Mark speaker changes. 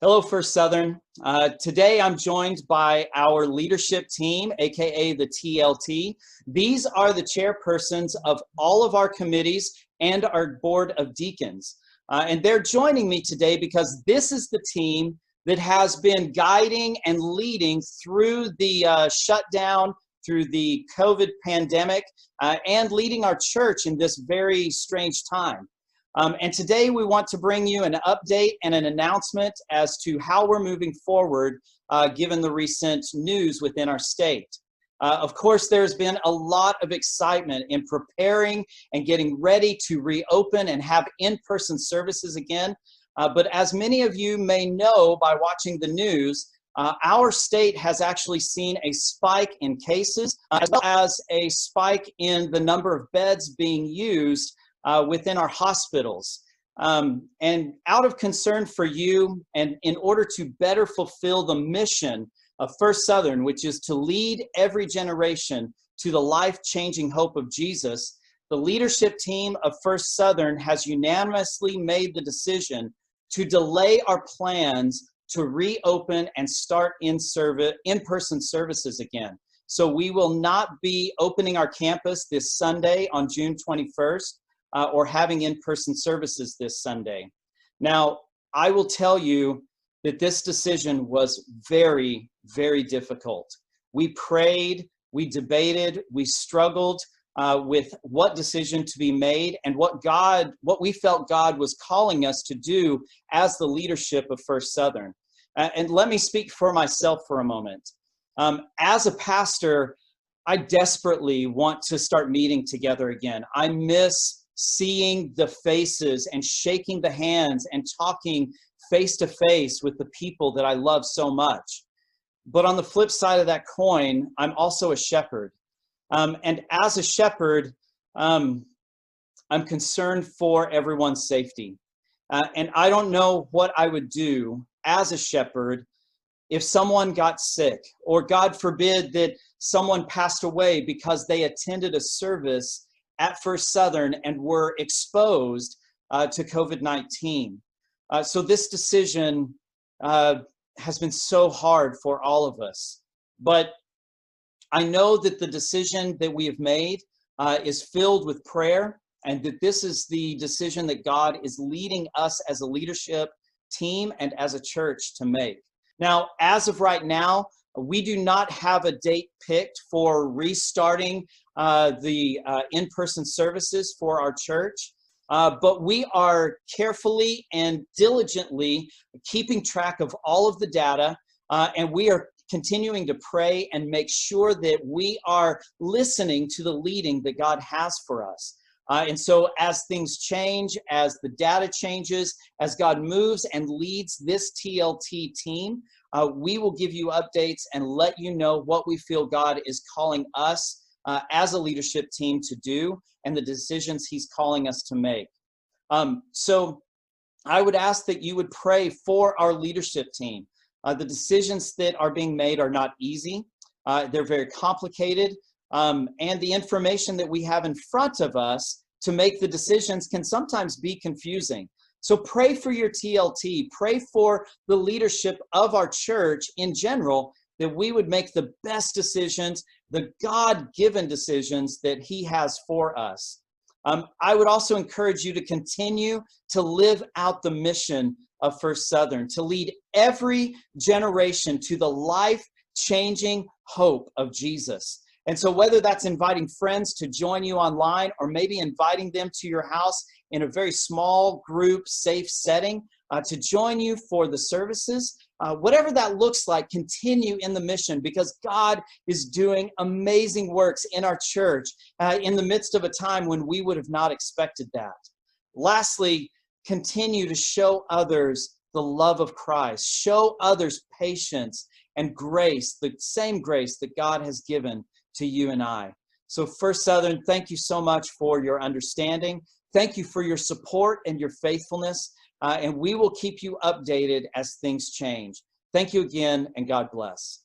Speaker 1: Hello, First Southern. Today I'm joined by our leadership team, aka the TLT. These are the chairpersons of all of our committees and our board of deacons. And they're joining me today because this is the team that has been guiding and leading through the shutdown, through the COVID pandemic, and leading our church in this very strange time. And today we want to bring you an update and an announcement as to how we're moving forward given the recent news within our state. Of course, there's been a lot of excitement in preparing and getting ready to reopen and have in-person services again. But as many of you may know by watching the news, our state has actually seen a spike in cases as well as a spike in the number of beds being used within our hospitals. And out of concern for you, and in order to better fulfill the mission of First Southern, which is to lead every generation to the life-changing hope of Jesus, the leadership team of First Southern has unanimously made the decision to delay our plans to reopen and start in-person services again. So we will not be opening our campus this Sunday on June 21st. Or having in-person services this Sunday. Now, I will tell you that this decision was very, very difficult. We prayed, we debated, we struggled with what decision to be made and what we felt God was calling us to do as the leadership of First Southern. And let me speak for myself for a moment. As a pastor, I desperately want to start meeting together again. I miss seeing the faces and shaking the hands and talking face to face with the people that I love so much. But on the flip side of that coin, I'm also a shepherd. And as a shepherd, I'm concerned for everyone's safety. And I don't know what I would do as a shepherd if someone got sick, or God forbid that someone passed away because they attended a service at First Southern and were exposed to COVID-19. So this decision has been so hard for all of us. But I know that the decision that we have made is filled with prayer, and that this is the decision that God is leading us as a leadership team and as a church to make. Now, as of right now, we do not have a date picked for restarting the in-person services for our church, but we are carefully and diligently keeping track of all of the data, and we are continuing to pray and make sure that we are listening to the leading that God has for us. And so as things change, as the data changes, as God moves and leads this TLT team, we will give you updates and let you know what we feel God is calling us as a leadership team to do and the decisions he's calling us to make. So I would ask that you would pray for our leadership team. The decisions that are being made are not easy. They're very complicated. And the information that we have in front of us to make the decisions can sometimes be confusing. So pray for your TLT, pray for the leadership of our church in general, that we would make the best decisions, the God-given decisions that he has for us. I would also encourage you to continue to live out the mission of First Southern, to lead every generation to the life-changing hope of Jesus. And so whether that's inviting friends to join you online or maybe inviting them to your house in a very small group, safe setting to join you for the services, whatever that looks like, continue in the mission because God is doing amazing works in our church in the midst of a time when we would have not expected that. Lastly, continue to show others the love of Christ. Show others patience and grace, the same grace that God has given to you and I. So First Southern, thank you so much for your understanding. Thank you for your support and your faithfulness. And we will keep you updated as things change. Thank you again, and God bless.